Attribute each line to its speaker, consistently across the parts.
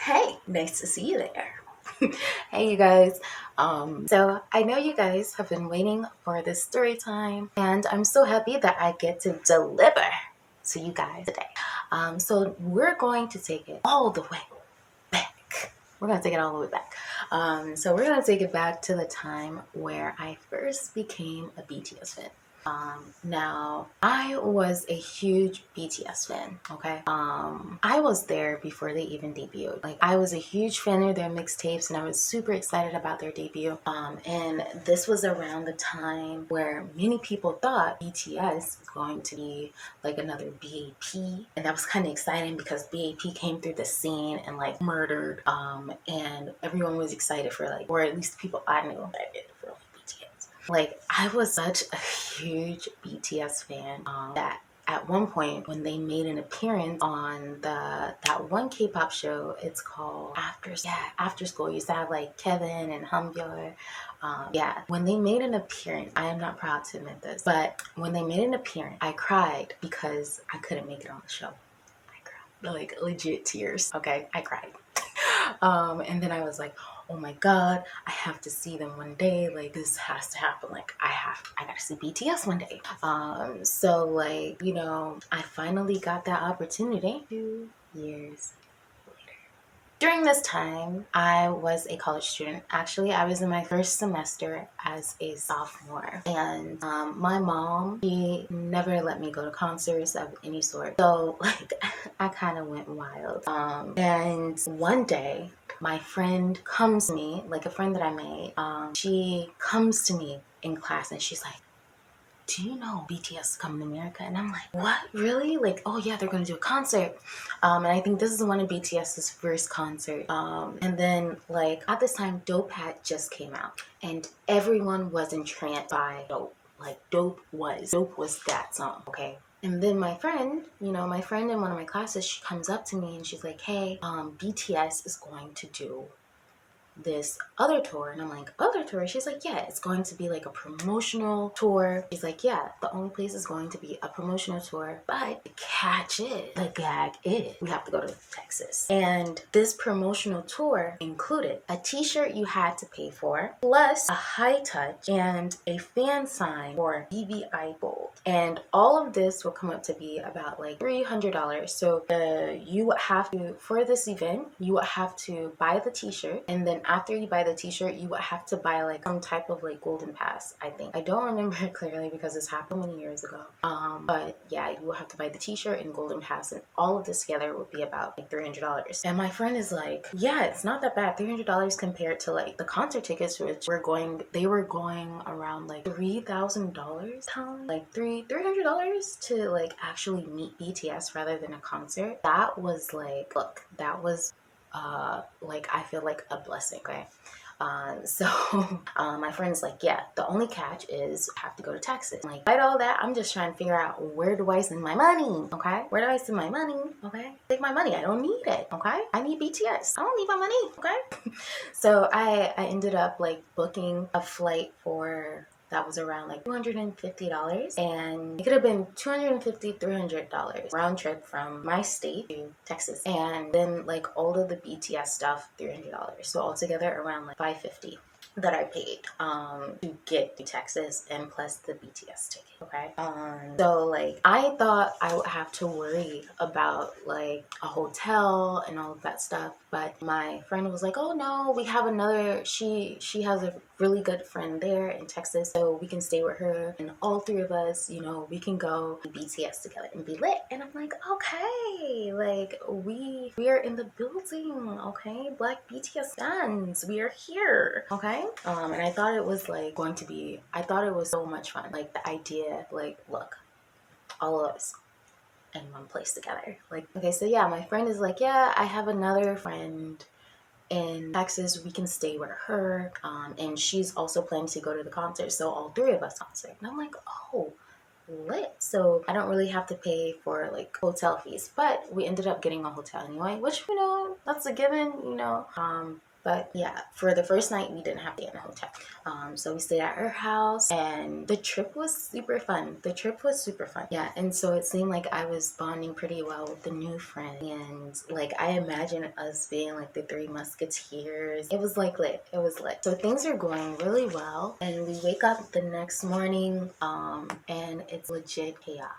Speaker 1: Hey, nice to see you there. Hey, you guys. So I know you guys have been waiting for this story time, and I'm so happy that I get to deliver to you guys today. So we're going to take it all the way back. We're going to take it all the way back. So we're going to take it back to the time where I first became a BTS fan. Now I was a huge BTS fan, okay? I was there before they even debuted. Like, I was a huge fan of their mixtapes and I was super excited about their debut. And this was around the time where many people thought BTS was going to be like another BAP. And that was kind of exciting because BAP came through the scene and like murdered. And everyone was excited for like, or at least the people I knew excited for like BTS. Like, I was such a huge BTS fan that at one point when they made an appearance on that one K-pop show, it's called After School. You used to have like Kevin and Hambyul. When they made an appearance, I am not proud to admit this, but when they made an appearance, I cried because I couldn't make it on the show. I cried, like legit tears. Okay, I cried. And then I was like, oh my god, I have to see them one day. Like, this has to happen. Like, I gotta see BTS one day. So like, I finally got that opportunity 2 years. During this time, I was a college student. Actually, I was in my first semester as a sophomore. And my mom, she never let me go to concerts of any sort. So, like, I kind of went wild. And one day, my friend comes to me, like a friend that I made, she comes to me in class and she's like, do you know BTS is coming to America? And I'm like, what? Really? Like, oh yeah, they're going to do a concert. And I think this is one of BTS's first concert. And then like at this time, Dope had just came out and everyone was entranced by Dope. Like Dope was that song, okay? And then my friend in one of my classes, she comes up to me and she's like, hey, BTS is going to do this other tour. And I'm like, other tour? She's like, yeah, it's going to be like a promotional tour. She's like, yeah, the only place is going to be a promotional tour, but the gag is we have to go to Texas. And this promotional tour included a t-shirt you had to pay for, plus a high touch and a fan sign for BBI Gold. And all of this will come up to be about like $300. So you would have to, for this event, you would have to buy the t-shirt, and then after you buy the t-shirt, you would have to buy like some type of like golden pass, I think. I don't remember it clearly because this happened many years ago. But yeah, you will have to buy the t-shirt and golden pass, and all of this together would be about like $300. And my friend is like, yeah, it's not that bad. $300 compared to like the concert tickets, which they were going around like $3,000, like $300 to like actually meet BTS rather than a concert. That was like, look, that was like I feel like a blessing, okay? My friend's like, yeah, the only catch is I have to go to Texas. Like, despite all that, I'm just trying to figure out where do I send my money, okay? Where do I send my money, okay? Take my money. I don't need it, okay? I need BTS. I don't need my money, okay? So I ended up like booking a flight for that was around like $250, and it could have been $250, $300 round trip from my state to Texas, and then like all of the BTS stuff, $300. So altogether around like $550 that I paid to get to Texas, and plus the BTS ticket. Okay. So like I thought I would have to worry about like a hotel and all of that stuff, but my friend was like, oh no, we have another, she has a really good friend there in Texas, so we can stay with her, and all three of us, we can go to BTS together and be lit. And I'm like, okay, like we are in the building, okay? Black BTS fans, we are here, okay? And I thought it was like I thought it was so much fun. Like the idea, like, look, all of us in one place together. Like, okay, so yeah, my friend is like, yeah, I have another friend in Texas, we can stay with her, and she's also planning to go to the concert, so all three of us concert. And I'm like, oh, lit. So I don't really have to pay for like hotel fees, but we ended up getting a hotel anyway, which that's a given. But yeah, for the first night, we didn't have to stay in the hotel. So we stayed at her house, and the trip was super fun. Yeah, and so it seemed like I was bonding pretty well with the new friend. And like, I imagine us being like the Three Musketeers. It was like lit. It was lit. So things are going really well. And we wake up the next morning, and it's legit chaos.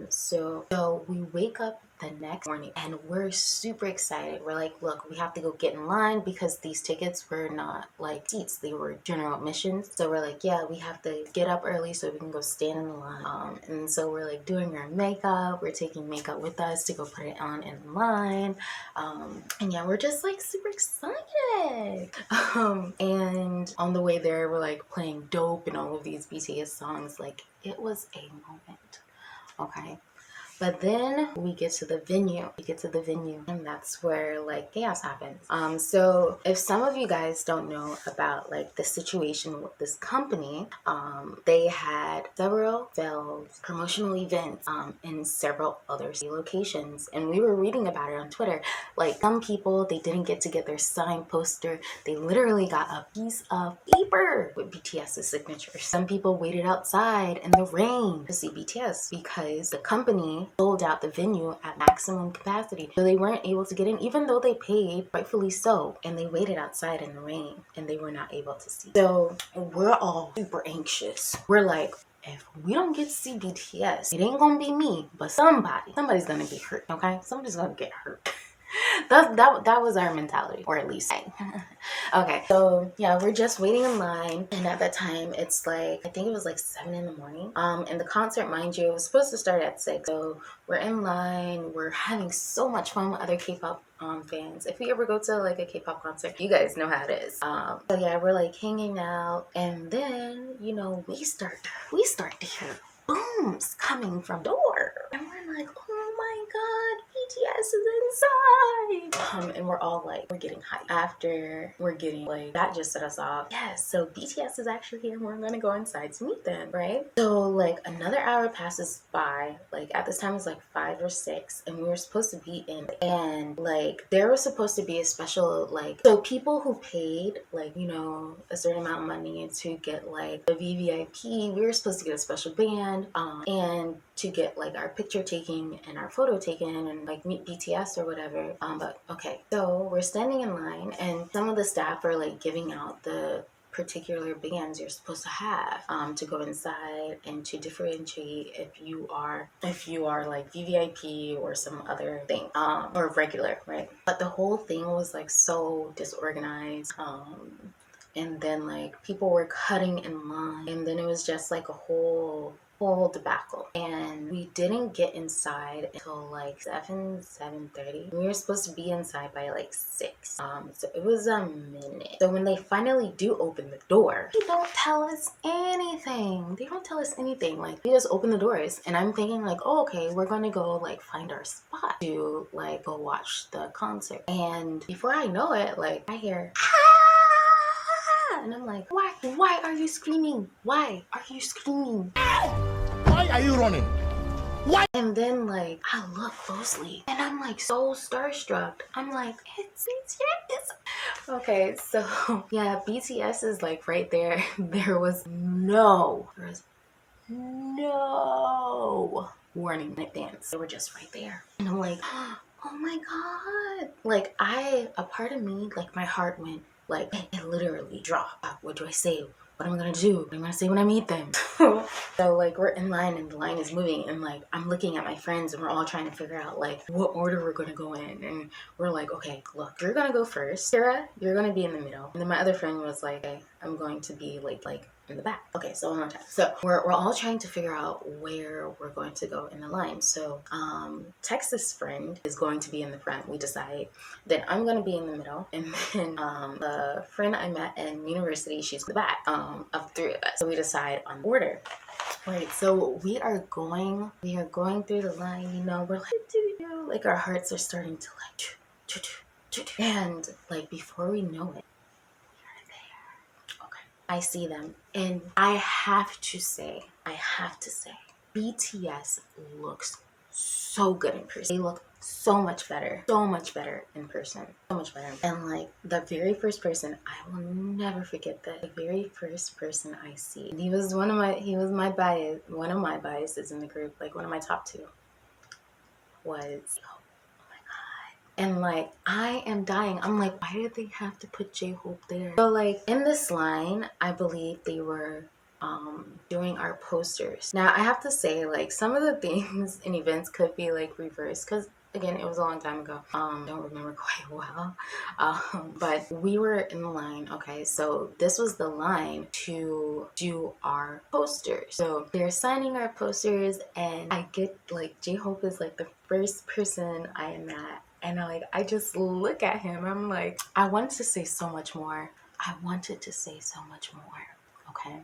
Speaker 1: So we wake up the next morning and we're super excited. We're like, look, we have to go get in line because these tickets were not like seats, they were general admissions. So we're like, yeah, we have to get up early so we can go stand in the line. And so we're like doing our makeup, we're taking makeup with us to go put it on in line. And yeah, we're just like super excited. And on the way there, we're like playing Dope and all of these BTS songs. Like, it was a moment. Okay. But then we get to the venue. And that's where like chaos happens. So if some of you guys don't know about like the situation with this company, they had several failed promotional events in several other locations, and we were reading about it on Twitter. Like, some people, they didn't get to get their signed poster. They literally got a piece of paper with BTS's signature. Some people waited outside in the rain to see BTS because the company sold out the venue at maximum capacity. So they weren't able to get in, even though they paid, rightfully so, and they waited outside in the rain and they were not able to see. So we're all super anxious. We're like, if we don't get to see BTS, it ain't gonna be me, but somebody's gonna get hurt, okay? Somebody's gonna get hurt. That was our mentality, or at least okay, so yeah, we're just waiting in line, and at that time it's like, I think it was like 7 in the morning. And the concert, mind you, was supposed to start at 6. So we're in line, we're having so much fun with other K-pop fans. If you ever go to like a K-pop concert, you guys know how it is. So yeah, we're like hanging out, and then we start to hear booms coming from the door, and we're like, oh my god, BTS is inside. And we're all like, we're getting hyped. After we're getting like, that just set us off. Yes, so BTS is actually here and we're gonna go inside to meet them, right? So like another hour passes by. Like at this time it was like 5 or 6, and we were supposed to be in, and like there was supposed to be a special, like, so people who paid like a certain amount of money to get like the VVIP, we were supposed to get a special band, and to get like our picture taken and our photo taken and like meet BTS or whatever. But okay, so we're standing in line, and some of the staff are like giving out the particular bands you're supposed to have to go inside, and to differentiate if you are like VVIP or some other thing, or regular, right? But the whole thing was like so disorganized. And then like people were cutting in line, and then it was just like a whole debacle, and we didn't get inside until like 7:30. We were supposed to be inside by like 6. So it was a minute. So when they finally do open the door, they don't tell us anything. Like, they just open the doors, and I'm thinking like, oh, okay, we're gonna go like find our spot to like go watch the concert. And before I know it, like I hear and I'm like, why are you screaming? Why are you screaming? Why are you running? Why? And then like I look closely, and I'm like so starstruck. I'm like, it's BTS. Okay, so yeah, BTS is like right there. There was no warning in advance. They were just right there. And I'm like, oh my god. Like a part of me, like my heart went, like it literally dropped. What do I say? What am I gonna do? What am I gonna say when I meet them? So like we're in line, and the line is moving, and like I'm looking at my friends, and we're all trying to figure out like what order we're gonna go in. And we're like, okay, look, you're gonna go first. Sarah, you're gonna be in the middle. And then my other friend was like, okay, I'm going to be like in the back. Okay, so one more time. So we're all trying to figure out where we're going to go in the line. So Texas friend is going to be in the front. We decide. Then I'm going to be in the middle, and then the friend I met in university, she's in the back, of 3 of us. So we decide on order. Right, so we are going through the line, we're like our hearts are starting to like, and like before we know it, I see them, and I have to say, BTS looks so so good in person. They look so much better in person, so much better. And like the very first person, I will never forget that. The very first person I see, and he was my bias, one of my biases in the group, like one of my top two was, oh my god. And like I am dying. I'm like, why did they have to put J-Hope there? So like in this line, I believe they were doing our posters. Now I have to say, like, some of the things in events could be like reversed because again, it was a long time ago. Don't remember quite well. But we were in the line. Okay, so this was the line to do our posters. So they're signing our posters, and I get like J-Hope is like the first person I am at, and I just look at him. I'm like, I wanted to say so much more. Okay.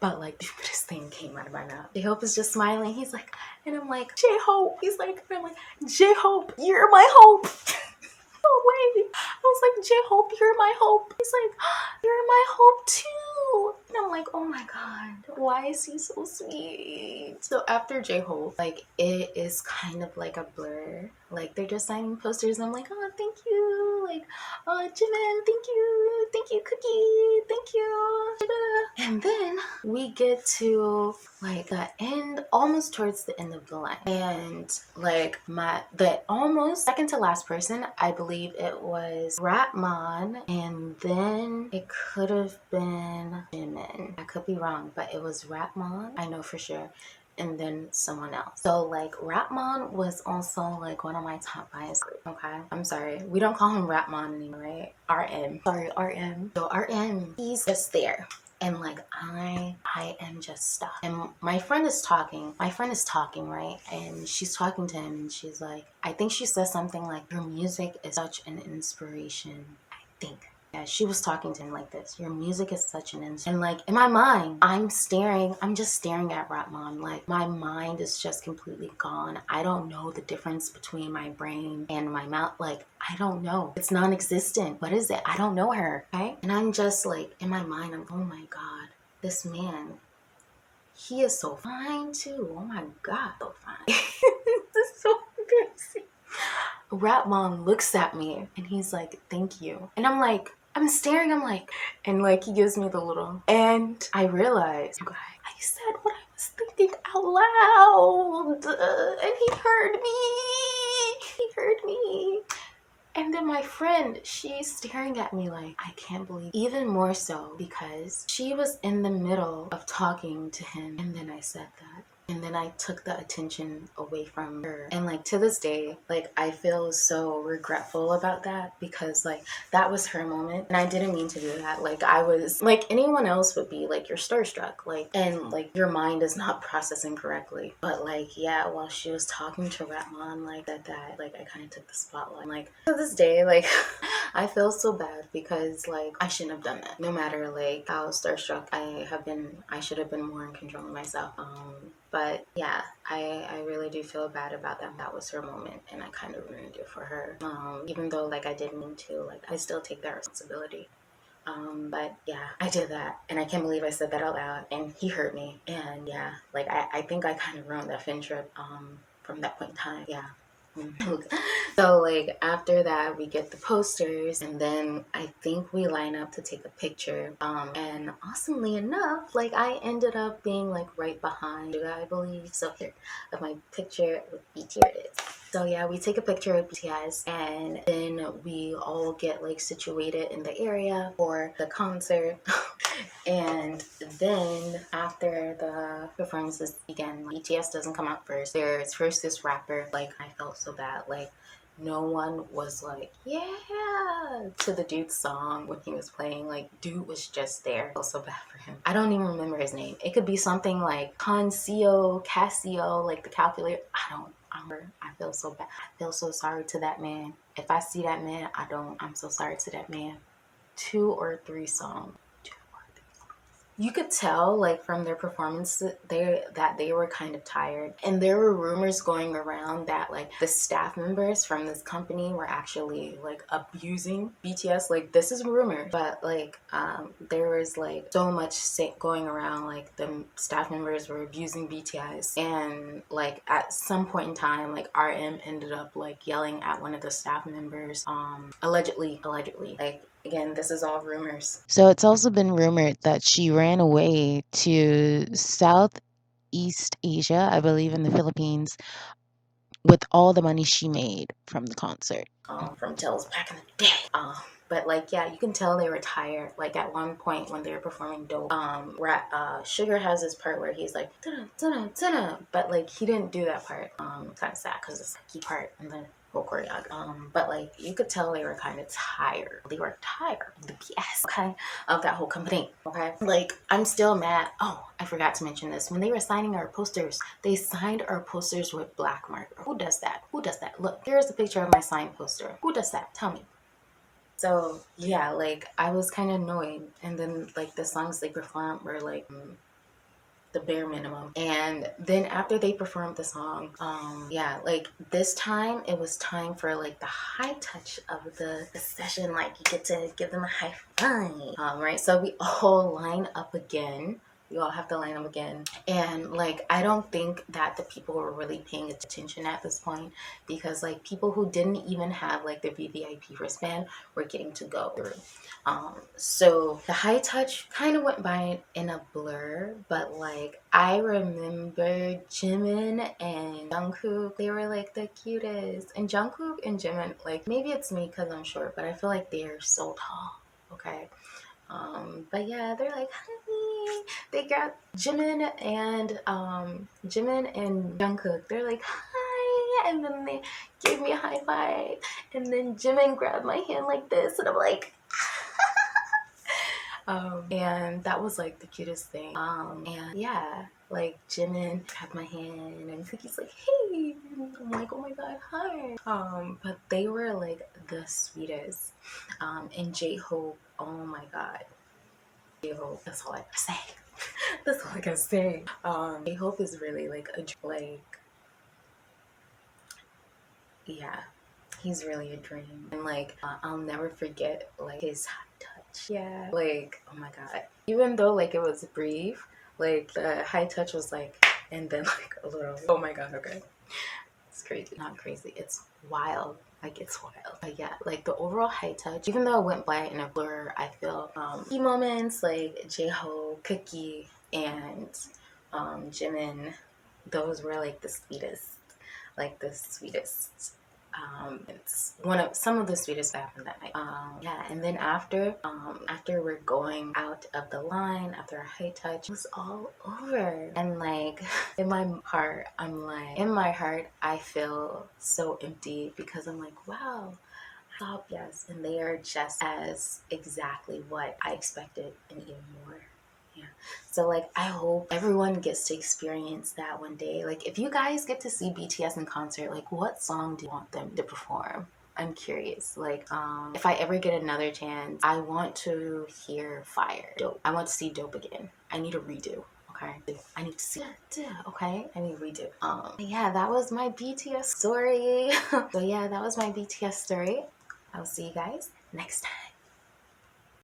Speaker 1: But like the stupidest thing came out of my mouth. J-Hope is just smiling. He's like, and I'm like, J-Hope. He's like, and I'm like, J-Hope, you're my hope. No way. I was like, J-Hope, you're my hope. He's like, you're my hope too. And I'm like, oh my god, why is he so sweet? So after J-Hope, like it is kind of like a blur. Like they're just signing posters. And I'm like, oh, thank you. Like, oh, Jimin, thank you, Cookie, thank you. And then we get to like almost towards the end of the line, and like the almost second to last person, I believe it was Ratman, and then it could have been Jimin. I could be wrong, but it was Ratman, I know for sure, and then someone else. So like Ratman was also like one of my top bias group. Okay, I'm sorry, we don't call him Ratman anymore, right? RM. Sorry, RM. So RM, he's just there. And like I am just stuck. And my friend is talking, right? And she's talking to him, and she's like, I think she says something like, your music is such an inspiration. I think. Yeah, she was talking to him like this. Your music is such an inspiration. And like in my mind, I'm just staring at Ratman. Like my mind is just completely gone. I don't know the difference between my brain and my mouth. Like I don't know. It's non-existent. What is it? I don't know her. Okay? And I'm just like, in my mind, I'm, oh my god, this man, he is so fine too. Oh my god, so fine. This is so embarrassing. Ratman looks at me and he's like, thank you. And I'm like, I'm staring, I'm like, and like he gives me the little, and I realized, okay, I said what I was thinking out loud, and he heard me. And then my friend, she's staring at me like, I can't believe, even more so because she was in the middle of talking to him, and then I said that. And then I took the attention away from her. And like to this day, like I feel so regretful about that because like that was her moment. And I didn't mean to do that. Like I was, like anyone else would be like, you're starstruck. Like, and like your mind is not processing correctly. But like, yeah, while she was talking to Ratman, like that, like I kind of took the spotlight. Like to this day, like I feel so bad because like I shouldn't have done that. No matter like how starstruck I should have been more in control of myself. But yeah, I really do feel bad about that. That was her moment, and I kind of ruined it for her. Even though like I didn't mean to, like I still take that responsibility. But yeah, I did that, and I can't believe I said that out loud, and he hurt me. And yeah, like I think I kind of ruined that Fin trip. From that point in time, yeah. So like after that we get the posters, and then I think we line up to take a picture, and awesomely enough, like I ended up being like right behind Suga, I believe. So here of my picture with BTS. So yeah, we take a picture with BTS, and then we all get like situated in the area for the concert. And then after the performances begin, BTS doesn't come out first. There's first this rapper. Like I felt so bad. Like no one was like, yeah, to the dude's song when he was playing. Like dude was just there. I felt so bad for him. I don't even remember his name. It could be something like Casio, like the calculator. I feel so bad. I feel so sorry to that man. If I see that man, I'm so sorry to that man. 2 or 3 songs. you could tell like from their performance that they were kind of tired, and there were rumors going around that like the staff members from this company were actually like abusing BTS. Like this is rumor, but like there was like so much going around like the staff members were abusing BTS, and like at some point in time like RM ended up like yelling at one of the staff members, allegedly like, again, this is all rumors. So it's also been rumored that she ran away to Southeast Asia, I believe in the Philippines, with all the money she made from the concert. From Tales back in the day. But like, yeah, you can tell they were tired. Like at one point when they were performing Dope, Sugar has this part where he's like, "Dun, dun, dun, dun," but like he didn't do that part. Kind of sad because it's a key part in the whole choreography. But like you could tell they were kind of tired. They were tired of the BS, okay, of that whole company. Okay, like I'm still mad. Oh, I forgot to mention this. When they were signing our posters, they signed our posters with black marker. Who does that? Who does that? Look, here's a picture of my signed poster. Who does that? Tell me. So yeah, like I was kind of annoyed, and then like the songs they performed were like the bare minimum. And then after they performed the song, yeah, like this time it was time for like the high touch of the session. Like you get to give them a high five, right? So we all line up again. You all have to line up again. And like I don't think that the people were really paying attention at this point, because like people who didn't even have like the VVIP wristband were getting to go through. So the high touch kind of went by in a blur, but like I remember Jimin and Jungkook, they were like the cutest. And Jungkook and Jimin, like maybe it's me because I'm short, but I feel like they're so tall. Okay. But yeah, they're like, hi. They got Jimin and Jungkook. They're like, hi, and then they gave me a high five, and then Jimin grabbed my hand like this, and I'm like, and that was like the cutest thing. And yeah, like Jimin had my hand, and Cookie's like, hey, and I'm like, oh my god, hi. But they were like the sweetest. And J-Hope, oh my god, J-Hope, that's all I gotta say. That's all I gotta say. J-Hope is really like yeah, he's really a dream. And like I'll never forget like his high touch. Yeah, like oh my god, even though like it was brief, like the high touch was like, and then like a little, oh my god, okay, it's crazy. Not crazy, it's wild. Like it's wild. But yeah, like the overall high touch, even though it went by in a blur, I feel key moments like J-Hope, Cookie, and Jimin, those were like the sweetest. Like the sweetest. It's one of some of the sweetest that happened that night. Yeah, and then after we're going out of the line, after our high touch, it was all over. And like in my heart, I feel so empty, because I'm like, wow, stop, yes, and they are just as exactly what I expected and even more. Yeah. So like I hope everyone gets to experience that one day. Like if you guys get to see BTS in concert, like what song do you want them to perform? I'm curious. Like if I ever get another chance, I want to hear Fire. Dope. I want to see Dope again. I need a redo. Okay. I need to see it. Okay. I need a redo. Yeah, that was my BTS story. So yeah, that was my BTS story. I'll see you guys next time.